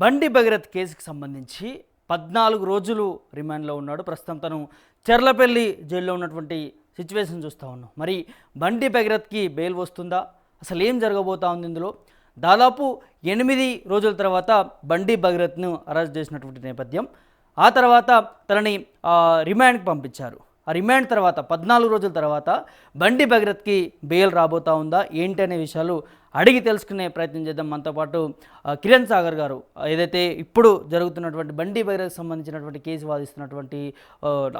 బండి భగీరథ్ కేసుకు సంబంధించి 14 రోజులు రిమాండ్లో ఉన్నాడు. ప్రస్తుతం తను చెర్లపల్లి జైల్లో ఉన్నటువంటి సిచ్యువేషన్ చూస్తూ ఉన్నాం. మరి బండి భగీరథ్కి బెయిల్ వస్తుందా? అసలు ఏం జరగబోతా ఉంది ఇందులో? దాదాపు 8 రోజుల తర్వాత బండి భగీరథ్ను అరెస్ట్ చేసినటువంటి నేపథ్యం. ఆ తర్వాత తనని రిమాండ్కి పంపించారు. ఆ రిమాండ్ తర్వాత 14 రోజుల తర్వాత బండి భగీరథ్కి బెయిల్ రాబోతా ఉందా ఏంటి అనే విషయాలు అడిగి తెలుసుకునే ప్రయత్నం చేద్దాం. మనతో పాటు కిరణ్ సాగర్ గారు, ఏదైతే ఇప్పుడు జరుగుతున్నటువంటి బండి భగీరథ్కి సంబంధించినటువంటి కేసు వాదిస్తున్నటువంటి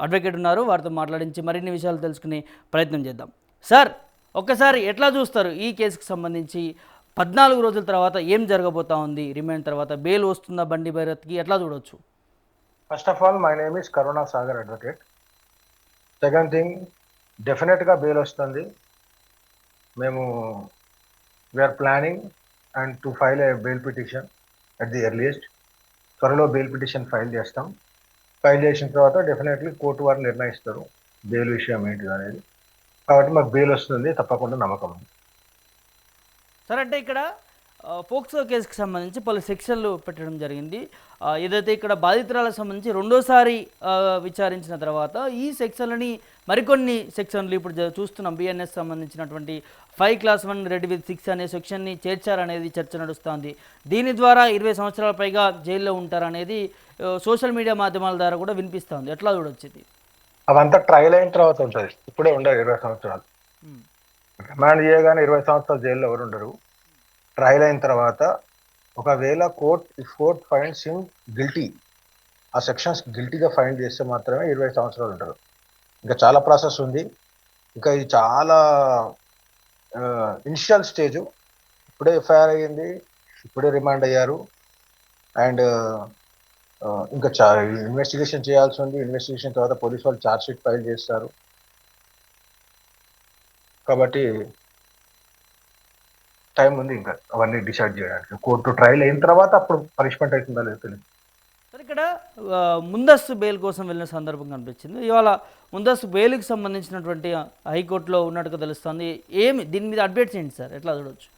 అడ్వకేట్ ఉన్నారు. వారితో మాట్లాడించి మరిన్ని విషయాలు తెలుసుకునే ప్రయత్నం చేద్దాం. సార్, ఒక్కసారి ఎట్లా చూస్తారు ఈ కేసుకు సంబంధించి? 14 రోజుల తర్వాత ఏం జరగబోతా ఉంది? రిమాండ్ తర్వాత బెయిల్ వస్తుందా బండి భగీరథ్కి? ఎట్లా చూడవచ్చు? First of all, my name is Karuna Sagar, advocate. Second thing, డెఫినెట్గా బెయిల్ వస్తుంది. మేము we're planning and to file a bail petition at the earliest. త్వరలో బెయిల్ పిటిషన్ ఫైల్ చేస్తాం. ఫైల్ చేసిన తర్వాత డెఫినెట్లీ కోర్టు వారు నిర్ణయిస్తారు బెయిల్ విషయం ఏంటిది అనేది. కాబట్టి మాకు బెయిల్ వస్తుంది, తప్పకుండా నమ్మకం ఉంది. సార్, అంటే ఇక్కడ పోక్సో కేసుకి సంబంధించి పలు సెక్షన్లు పెట్టడం జరిగింది. ఏదైతే ఇక్కడ బాధితురాలకు సంబంధించి రెండోసారి విచారించిన తర్వాత ఈ సెక్షన్లని మరికొన్ని సెక్షన్లు ఇప్పుడు చూస్తున్నాం. బిఎన్ఎస్ సంబంధించినటువంటి 5/1 రెడ్ విత్ 6 అనే సెక్షన్ని చేర్చారనేది చర్చ నడుస్తుంది. దీని ద్వారా 20 సంవత్సరాల పైగా జైల్లో ఉంటారనేది సోషల్ మీడియా మాధ్యమాల ద్వారా కూడా వినిపిస్తుంది. ఎట్లా చూడొచ్చింది? అవంతా ట్రయల్ అయిన తర్వాత ఉంటుంది. ఇప్పుడే ఉండరు 20 సంవత్సరాలు. రిమాండ్ చేయగానే 20 సంవత్సరాలు జైల్లో ఎవరు ఉండరు. ట్రయల్ అయిన తర్వాత ఒకవేళ కోర్ట్ ఫైండ్స్ హిమ్ గిల్టీ, ఆ సెక్షన్స్ గిల్టీగా ఫైండ్ చేస్తే మాత్రమే 20 సంవత్సరాలు ఉంటారు. ఇంకా చాలా ప్రాసెస్ ఉంది. ఇంకా ఇది చాలా ఇనిషియల్ స్టేజ్. ఇప్పుడే ఎఫ్ఐఆర్ అయ్యింది, ఇప్పుడే రిమాండ్ అయ్యారు. అండ్ ఇంకా ఇన్వెస్టిగేషన్ చేయాల్సి ఉంది. ఇన్వెస్టిగేషన్ తర్వాత పోలీస్ వాళ్ళు ఛార్జ్ షీట్ ఫైల్ చేస్తారు. కాబట్టి టైం ఉంది ఇంకా అవన్నీ డిసైడ్ చేయడానికి. కోర్టు ట్రయల్ అయిన తర్వాత అప్పుడు పనిష్మెంట్ అవుతుందా లేదు తెలియదు. సార్, ఇక్కడ ముందస్తు బెయిల్ కోసం వెళ్ళిన సందర్భం కనిపించింది. ఇవాళ ముందస్తు బెయిల్కి సంబంధించినటువంటి హైకోర్టులో ఉన్నట్టుగా తెలుస్తుంది. ఏమి దీని మీద అప్డేట్స్ ఏంటి సార్? ఎట్లా చూడవచ్చు?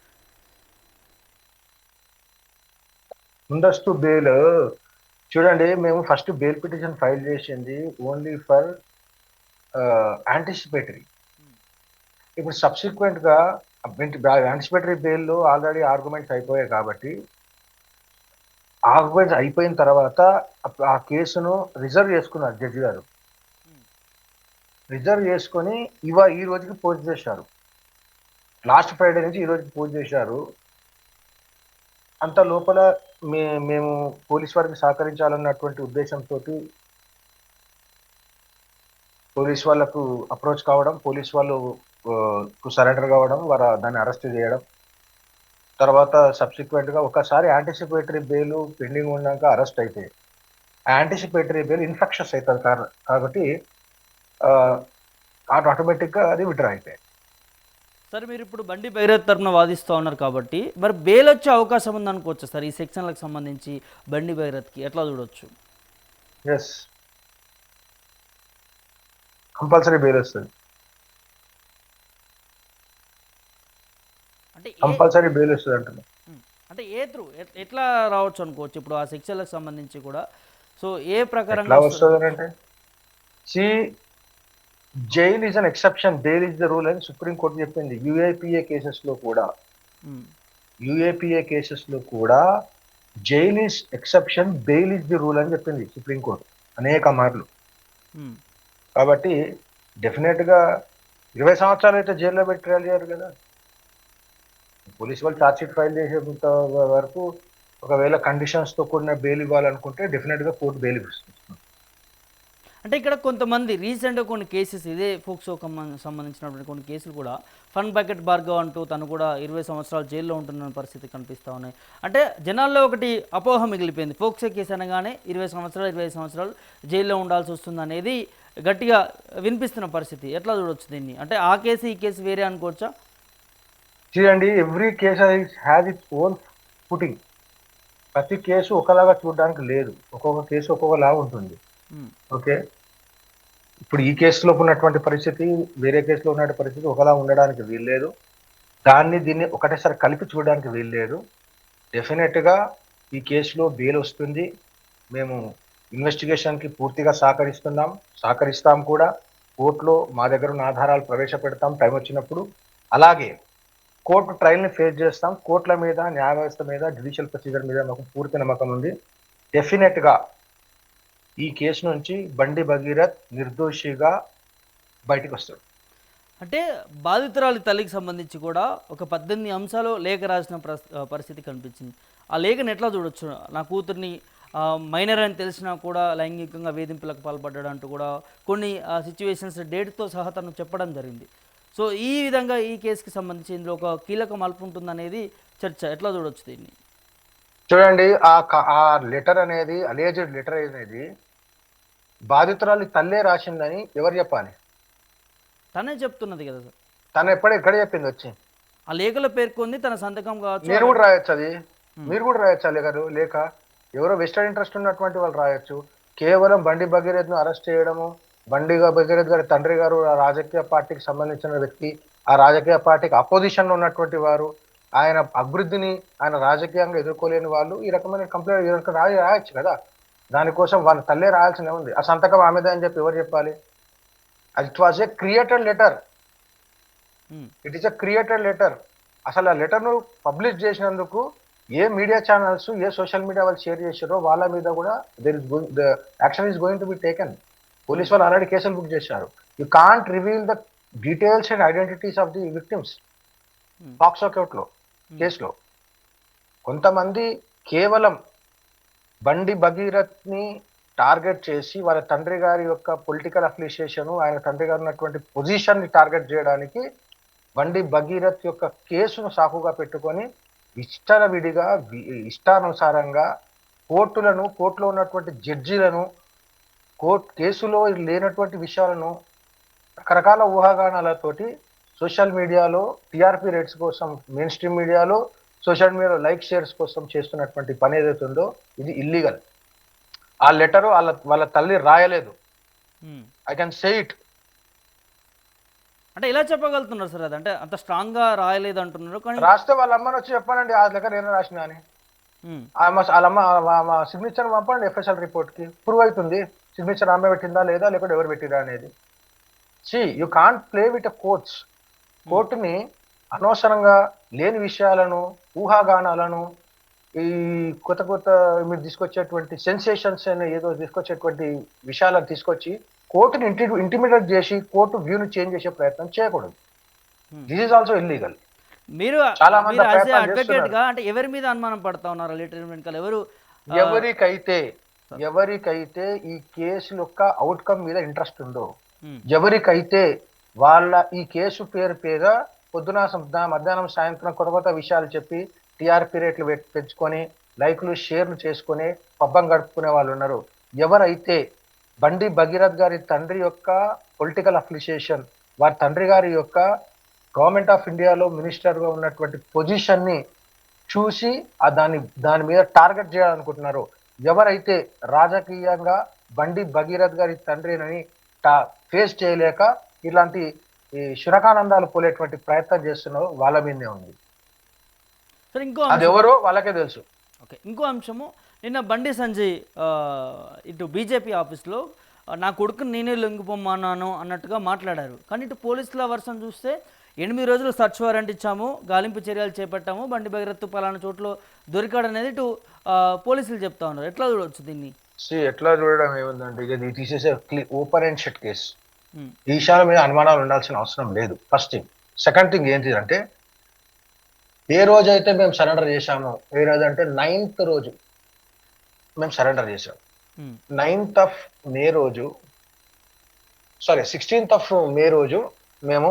ముందస్తు బెయిల్ చూడండి, మేము ఫస్ట్ బెయిల్ పిటిషన్ ఫైల్ చేసింది ఓన్లీ ఫర్ యాంటిసిపేటరీ. ఇప్పుడు సబ్సిక్వెంట్గా యాంటిసిపేటరీ బెయిల్లో ఆల్రెడీ ఆర్గ్యుమెంట్స్ అయిపోయాయి. కాబట్టి ఆర్గ్యుమెంట్స్ అయిపోయిన తర్వాత ఆ కేసును రిజర్వ్ చేసుకున్నారు జడ్జి గారు. రిజర్వ్ చేసుకొని ఈ రోజుకి పోస్ట్ చేశారు. లాస్ట్ ఫ్రైడే నుంచి ఈ రోజుకి పోస్ట్ చేశారు. అంత లోపల మేము పోలీస్ వారికి సహకరించాలన్నటువంటి ఉద్దేశంతో పోలీస్ వాళ్ళకు అప్రోచ్ కావడం, పోలీస్ వాళ్ళు సరెండర్ కావడం, దాన్ని అరెస్ట్ చేయడం, తర్వాత సబ్సిక్వెంట్గా ఒకసారి యాంటిసిపేటరీ బెయిల్ పెండింగ్ ఉన్నాక అరెస్ట్ అయితే ఆ యాంటిసిపేటరీ బెయిల్ ఇన్ఫెక్షన్స్ అవుతుంది కాబట్టి ఆటోమేటిక్గా అది విత్డ్రా అయిపోయాయి. సార్, మీరు ఇప్పుడు బండి భగీరథ్ తరఫున వాదిస్తూ ఉన్నారు కాబట్టి మరి బెయిల్ వచ్చే అవకాశం ఉందనుకోవచ్చు సార్ ఈ సెక్షన్లకు సంబంధించి బండి భగీరథ్కి? ఎట్లా చూడవచ్చు? ఎస్, కంపల్సరీ బెయిల్ వస్తుంది. అంటే కంపల్సరీ బెయిల్ వస్తుంది అంటున్నా. అంటే ఏ త్రూ ఎట్లా రావచ్చు అనుకోవచ్చు ఇప్పుడు ఆ సెక్షన్లకు సంబంధించి కూడా? సో ఏ ప్రకారం వస్తుంది అంటే, jail is an exception, bail is the rule అని సుప్రీంకోర్టు చెప్పింది. యూఏపీఏ కేసెస్లో కూడా jail is exception, bail is the rule అని చెప్పింది సుప్రీంకోర్టు అనేక మార్లు. కాబట్టి డెఫినెట్గా 20 సంవత్సరాలు అయితే జైల్లో పెట్టి ట్రయల్ చేయరు కదా. పోలీస్ వాళ్ళు ఛార్జ్ షీట్ ఫైల్ చేసేంత వరకు ఒకవేళ కండిషన్స్తో కూడిన బెయిల్ ఇవ్వాలనుకుంటే డెఫినెట్గా కోర్టు బెయిల్ ఇస్తుంది. అంటే ఇక్కడ కొంతమంది రీసెంట్గా కొన్ని కేసెస్, ఇదే ఫోక్సోకు సంబంధించినటువంటి కొన్ని కేసులు కూడా ఫన్ బకెట్ భార్గవ్ అంటూ తను కూడా 20 సంవత్సరాలు జైల్లో ఉంటున్న పరిస్థితి కనిపిస్తూ ఉన్నాయి. అంటే జనాల్లో ఒకటి అపోహ మిగిలిపోయింది, ఫోక్సో కేసు అనగానే 25 సంవత్సరాలు జైల్లో ఉండాల్సి వస్తుంది అనేది గట్టిగా వినిపిస్తున్న పరిస్థితి. ఎట్లా చూడవచ్చు దీన్ని? అంటే ఆ కేసు ఈ కేసు వేరే అనుకోవచ్చా? చూడండి, every case has its own footing. ప్రతి కేసు ఒకలాగా చూడడానికి లేదు, ఒక్కొక్క కేసు ఒక్కొక్కలాగా ఉంటుంది. ఓకే, ఇప్పుడు ఈ కేసులో ఉన్నటువంటి పరిస్థితి వేరే కేసులో ఉన్న పరిస్థితి ఒకలా ఉండడానికి వీల్లేదు. దీన్ని ఒకటేసారి కలిపి చూడడానికి వీల్లేదు. డెఫినెట్గా ఈ కేసులో బెయిల్ వస్తుంది. మేము ఇన్వెస్టిగేషన్కి పూర్తిగా సహకరిస్తాం కూడా. కోర్టులో మా దగ్గర ఉన్న ఆధారాలు ప్రవేశపెడతాం టైం వచ్చినప్పుడు. అలాగే కోర్టు ట్రయల్ని ఫేస్ చేస్తాం. కోర్టుల మీద, న్యాయ వ్యవస్థ మీద, జ్యుడిషియల్ ప్రొసీజర్ మీద మాకు పూర్తి నమ్మకం ఉంది. డెఫినెట్గా ఈ కేసు నుంచి బండి భగీరథ్ నిర్దోషిగా బయటకు వస్తాడు. అంటే బాధితురాలి తల్లికి సంబంధించి కూడా ఒక 18 అంశాలు లేఖ రాసిన పరిస్థితి కనిపించింది. ఆ లేఖను ఎట్లా చూడొచ్చు? నా కూతుర్ని మైనర్ అని తెలిసినా కూడా లైంగికంగా వేధింపులకు పాల్పడ్డాడు అంటూ కూడా కొన్ని సిచ్యువేషన్స్ డేట్తో సహా తను చెప్పడం జరిగింది. సో ఈ విధంగా ఈ కేసుకి సంబంధించి ఇందులో ఒక కీలక మలుపు ఉంటుందనేది చర్చ. ఎట్లా చూడొచ్చు దీన్ని? చూడండి, ఆ లెటర్ అనేది, అలియజ్డ్ లెటర్ అనేది బాధితురాలి తల్లే రాసిందని ఎవరు చెప్పాలి? తనే చెప్తున్నది కదా సార్. తను ఎక్కడ చెప్పింది వచ్చి? ఆ లేఖలో పేర్కొంది తన సంతకం కావచ్చు. మీరు కూడా రాయొచ్చు, అది మీరు కూడా రాయొచ్చు. ఆ లేఖ ఎవరో వెస్టర్న్ ఇంట్రెస్ట్ ఉన్నటువంటి వాళ్ళు రాయొచ్చు. కేవలం బండి భగీరథ్ను అరెస్ట్ చేయడము, బండి భగీరథ్ గారి తండ్రి గారు ఆ రాజకీయ పార్టీకి సంబంధించిన వ్యక్తి, ఆ రాజకీయ పార్టీకి అపోజిషన్లో ఉన్నటువంటి వారు, ఆయన అభివృద్ధిని ఆయన రాజకీయంగా ఎదుర్కోలేని వాళ్ళు ఈ రకమైన కంప్లైంట్ రాయొచ్చు కదా. దానికోసం వాళ్ళ తల్లే రాయాల్సిన ఉంది. ఆ సంతకం ఆమెదే అని చెప్పి ఎవరు చెప్పాలి? It was a created letter. It is a created letter. అసలు ఆ లెటర్ను పబ్లిష్ చేసినందుకు ఏ మీడియా ఛానల్స్, ఏ సోషల్ మీడియా వాళ్ళు షేర్ చేశారో వాళ్ళ మీద కూడా the action is going to be taken. Police వాళ్ళు ఆల్రెడీ కేసులు బుక్ చేశారు. You can't reveal the details and identities of the victims. POCSO కోర్టులో కేసులో కొంతమంది కేవలం బండి భగీరథ్ని టార్గెట్ చేసి వాళ్ళ తండ్రి గారి యొక్క పొలిటికల్ అఫిలియేషన్, ఆయన తండ్రి గారు ఉన్నటువంటి పొజిషన్ని టార్గెట్ చేయడానికి బండి భగీరథ్ యొక్క కేసును సాకుగా పెట్టుకొని విడిగా ఇష్టానుసారంగా కోర్టులో ఉన్నటువంటి జడ్జీలను, కేసులో లేనటువంటి విషయాలను రకరకాల ఊహాగానాలతోటి సోషల్ మీడియాలో టీఆర్పీ రేట్స్ కోసం, మెయిన్ స్ట్రీమ్ మీడియాలో, సోషల్ మీడియాలో లైక్ షేర్స్ కోసం చేస్తున్నటువంటి పని ఏదైతే ఉందో ఇది ఇల్లీగల్. ఆ లెటరు వాళ్ళ తల్లి రాయలేదు. I can say it. అంటే ఎలా చెప్పగలుగుతున్నారు సార్? అదంటే అంత స్ట్రాంగ్ గా రాయలేదు అంటున్నారు. కానీ రాస్తే వాళ్ళ అమ్మని వచ్చి చెప్పానండి ఆ లెక్క నేను రాసిన అని. వాళ్ళ సిగ్నేచర్ పంపండి ఎఫ్ఎస్ఎల్ రిపోర్ట్ కి, ప్రూవ్ అవుతుంది సిగ్నేచర్ ఆమె పెట్టిందా లేదా, లేకపోతే ఎవరు పెట్టిరా అనేది. You can't play with courts. కోర్టుని అనవసరంగా లేని విషయాలను, ఊహాగానాలను, ఈ కొత్త మీరు తీసుకొచ్చేటువంటి సెన్సేషన్స్ అని ఏదో తీసుకొచ్చేటువంటి విషయాలను తీసుకొచ్చి కోర్టుని ఇంటిమిడేట్ చేసి కోర్టు వ్యూని చేంజ్ చేసే ప్రయత్నం చేయకూడదు. This is also illegal. మీరు చాలా మంది అడ్వకేట్ గా అంటే ఎవరి మీద అనుమానం పడతా ఉన్నారు? ఎవరికైతే ఈ కేసు యొక్క అవుట్కమ్ మీద ఇంట్రెస్ట్ ఉందో, ఎవరికైతే వాళ్ళ ఈ కేసు పేరు పేద పొద్దున మధ్యాహ్నం సాయంత్రం కొత్త విషయాలు చెప్పి టీఆర్పీ రేట్లు పెంచుకొని లైక్లు షేర్లు చేసుకొని పబ్బం గడుపుకునే వాళ్ళు ఉన్నారు, ఎవరైతే బండి భగీరథ్ గారి తండ్రి యొక్క పొలిటికల్ అఫిలియేషన్, వారి తండ్రి గారి యొక్క గవర్నమెంట్ ఆఫ్ ఇండియాలో మినిస్టర్గా ఉన్నటువంటి పొజిషన్ని చూసి దాని మీద టార్గెట్ చేయాలనుకుంటున్నారు, ఎవరైతే రాజకీయంగా బండి భగీరథ్ గారి తండ్రిని ఫేస్ చేయలేక ఇలాంటి ఈ శునకానందాలు పోలేటువంటి ప్రయత్నం చేస్తున్నారో వాళ్ళ మీదనే ఉంది. అది ఎవరో వాళ్ళకే తెలుసు. ఓకే, ఇంకో అంశము, నిన్న బండి సంజయ్ ఇటు బీజేపీ ఆఫీస్లో నా కొడుకుని నేనే లొంగిపోమన్నాను అన్నట్టుగా మాట్లాడారు. కానీ ఇటు పోలీసుల వర్షం చూస్తే 8 రోజులు సర్చ్ వారెంట్ ఇచ్చాము, గాలింపు చర్యలు చేపట్టాము, బండి భగీరథ్ పలానా చోట్లో దొరికాడనేది ఇటు పోలీసులు చెప్తా ఉన్నారు. ఎట్లా చూడవచ్చు దీన్ని? ఎట్లా చూడడం ఏముందండి, ఇది తీసేసే ఓపెన్ అండ్ షట్ కేసు. ఈ విషయాల మీద అనుమానాలు ఉండాల్సిన అవసరం లేదు. First thing. సెకండ్ థింగ్ ఏంటిదంటే, ఏ రోజైతే మేము సరెండర్ చేశామో, ఏ రోజు అంటే 9th రోజు మేము సరెండర్ చేసాం. 9th మే రోజు, 16th మే రోజు మేము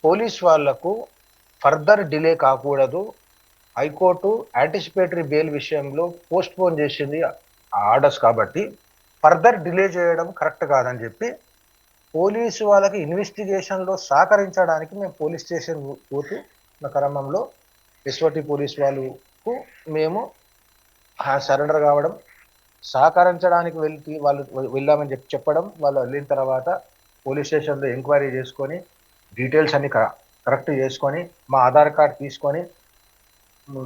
పోలీస్ వాళ్లకు ఫర్దర్ డిలే కాకూడదు, హైకోర్టు యాంటిసిపేటరీ బెయిల్ విషయంలో పోస్ట్ పోన్ చేసింది ఆర్డర్స్, కాబట్టి ఫర్దర్ డిలే చేయడం కరెక్ట్ కాదని చెప్పి పోలీసు వాళ్ళకి ఇన్వెస్టిగేషన్లో సహకరించడానికి మేము పోలీస్ స్టేషన్ పోతున్న క్రమంలో ఎస్ఓటి పోలీస్ వాళ్ళకు మేము సరెండర్ కావడం, సహకరించడానికి వాళ్ళు వెళ్ళామని చెప్పడం, వాళ్ళు వెళ్ళిన తర్వాత పోలీస్ స్టేషన్లో ఎంక్వైరీ చేసుకొని డీటెయిల్స్ అన్ని కరెక్ట్ చేసుకొని మా ఆధార్ కార్డ్ తీసుకొని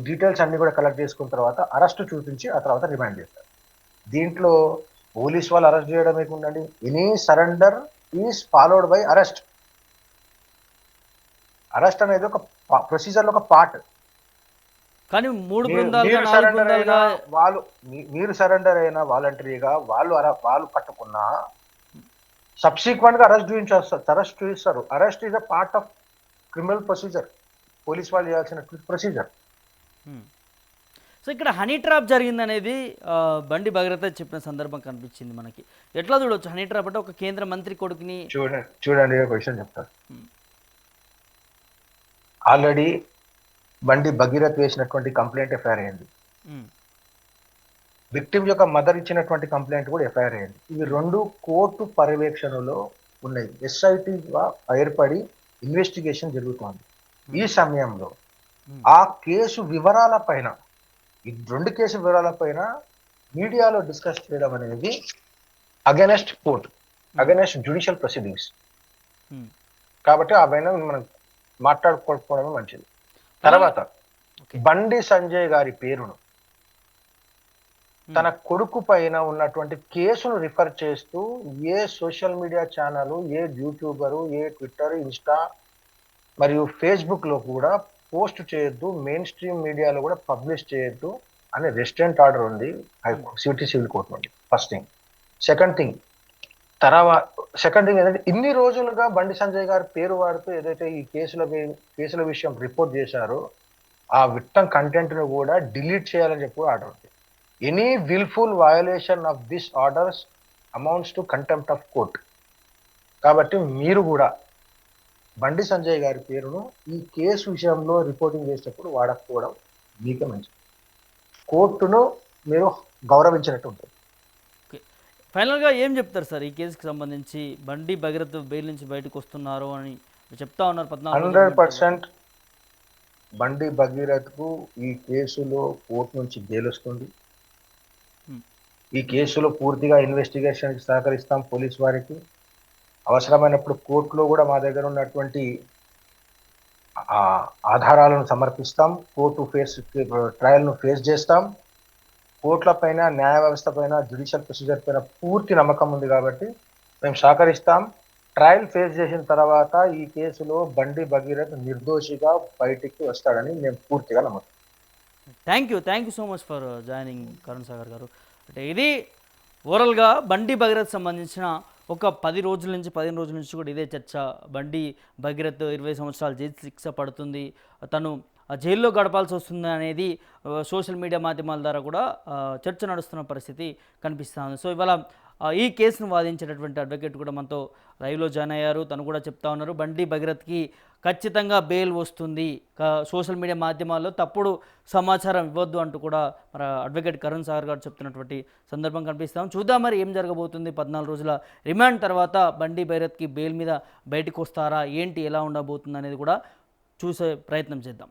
డీటెయిల్స్ అన్ని కూడా కలెక్ట్ చేసుకున్న తర్వాత అరెస్ట్ చూపించి ఆ తర్వాత రిమాండ్ చేస్తారు. దీంట్లో పోలీస్ వాళ్ళు అరెస్ట్ చేయడం ఏముందండి, any surrender is followed by arrest. Arrest అనేది ఒక ప్రొసీజర్లో ఒక పార్ట్. కానీ 3 బృందాలుగా 4 సరెండర్ అయినా బృందాలుగా వాళ్ళు మీరు సరెండర్ అయినా వాలంటరీగా వాళ్ళు పట్టుకున్నా సబ్సిక్వెంట్ గా అరెస్ట్ చూపిస్తారు. Arrest is a part of criminal procedure. Police వాళ్ళు చేయాల్సిన ప్రొసీజర్. సో ఇక్కడ హనీ ట్రాప్ జరిగిందనేది బండి భగీరథ చెప్పిన సందర్భం కనిపించింది మనకి. ఎట్లా చూడవచ్చు హనీ ట్రాప్ అంటే ఒక కేంద్ర మంత్రి కొడుకుని? చూడండి ఒక విషయం చెప్తారు. ఆల్రెడీ బండి భగీరథ్ వేసినటువంటి కంప్లైంట్ ఎఫ్ఐఆర్ అయింది. విక్టిమ్ యొక్క మదర్ ఇచ్చినటువంటి కంప్లైంట్ కూడా ఎఫ్ఐఆర్ అయింది. ఇవి రెండు కోర్టు పర్యవేక్షణలో ఉన్నాయి. ఎస్ఐటీగా ఏర్పడి ఇన్వెస్టిగేషన్ జరుగుతోంది. ఈ సమయంలో ఆ కేసు వివరాల పైన, ఈ 2 కేసు వివరాల పైన మీడియాలో డిస్కస్ చేయడం అనేది against court, against judicial proceedings. కాబట్టి ఆ పైన మనం మాట్లాడుకోవడమే మంచిది. తర్వాత బండి సంజయ్ గారి పేరును తన కొడుకు పైన ఉన్నటువంటి కేసును రిఫర్ చేస్తూ ఏ సోషల్ మీడియా ఛానల్, ఏ యూట్యూబరు, ఏ ట్విట్టర్, ఇన్స్టా మరియు ఫేస్బుక్ లో కూడా పోస్ట్ చేయొద్దు, మెయిన్ స్ట్రీమ్ మీడియాలో కూడా పబ్లిష్ చేయొద్దు అనే రెస్ట్రెంట్ ఆర్డర్ ఉంది సిటీ సివిల్ కోర్టు నుండి. First thing. సెకండ్ థింగ్ ఏంటంటే ఇన్ని రోజులుగా బండి సంజయ్ గారి పేరు వాడుతూ ఏదైతే ఈ కేసుల విషయం రిపోర్ట్ చేశారో ఆ విక్టమ్ కంటెంట్ ను కూడా డిలీట్ చేయాలని చెప్పి ఆర్డర్ ఉంది. Any wilful violation of this orders amounts to contempt of court. కాబట్టి మీరు కూడా బండి సంజయ్ గారి పేరును ఈ కేసు విషయంలో రిపోర్టింగ్ చేసేటప్పుడు వాడకపోవడం మీకే మంచిది. కోర్టును మీరు గౌరవించినట్టు ఉంటుంది. ఓకే, ఫైనల్గా ఏం చెప్తారు సార్ ఈ కేసుకి సంబంధించి? బండి భగీరథ్ బెయిల్ నుంచి బయటకు వస్తున్నారు అని చెప్తా ఉన్నారు. 100% బండి భగీరథ్కు ఈ కేసులో కోర్టు నుంచి బెయిల్ వస్తుంది. ఈ కేసులో పూర్తిగా ఇన్వెస్టిగేషన్కి సహకరిస్తాం పోలీస్ వారికి. అవసరమైనప్పుడు కోర్టులో కూడా మా దగ్గర ఉన్నటువంటి ఆధారాలను సమర్పిస్తాం. ట్రయల్ను ఫేస్ చేస్తాం. కోర్టుల పైన, న్యాయ వ్యవస్థ పైన, జ్యుడిషియల్ ప్రొసీజర్ పైన పూర్తి నమ్మకం ఉంది కాబట్టి మేము సహకరిస్తాం. ట్రయల్ ఫేస్ చేసిన తర్వాత ఈ కేసులో బండి భగీరథ్ నిర్దోషిగా బయటికి వస్తాడని మేము పూర్తిగా నమ్ముతాం. Thank you so much for joining Karun Sagar గారు. అంటే ఇది ఓవరాల్గా బండి భగీరథ్ సంబంధించిన ఒక 10 రోజుల నుంచి 15 రోజుల నుంచి కూడా ఇదే చర్చ. బండి భగీరథ్ 20 సంవత్సరాలు జైలు శిక్ష పడుతుంది, తను జైల్లో గడపాల్సి వస్తుంది అనేది సోషల్ మీడియా మాధ్యమాల ద్వారా కూడా చర్చ నడుస్తున్న పరిస్థితి కనిపిస్తుంది. సో ఇవాళ ఈ కేసును వాదించేటటువంటి అడ్వకేట్ కూడా మనతో లైవ్లో జాయిన్ అయ్యారు. తను కూడా చెప్తా ఉన్నారు బండి భగీరథ్కి ఖచ్చితంగా బెయిల్ వస్తుంది, సోషల్ మీడియా మాధ్యమాల్లో తప్పుడు సమాచారం ఇవ్వద్దు అంటూ కూడా మన అడ్వకేట్ కరుణ్ సాగర్ గారు చెప్తున్నటువంటి సందర్భం కనిపిస్తాం. చూద్దాం మరి ఏం జరగబోతుంది. 14 రోజుల రిమాండ్ తర్వాత బండి భగీరథ్కి బెయిల్ మీద బయటకు వస్తారా ఏంటి, ఎలా ఉండబోతుంది అనేది కూడా చూసే ప్రయత్నం చేద్దాం.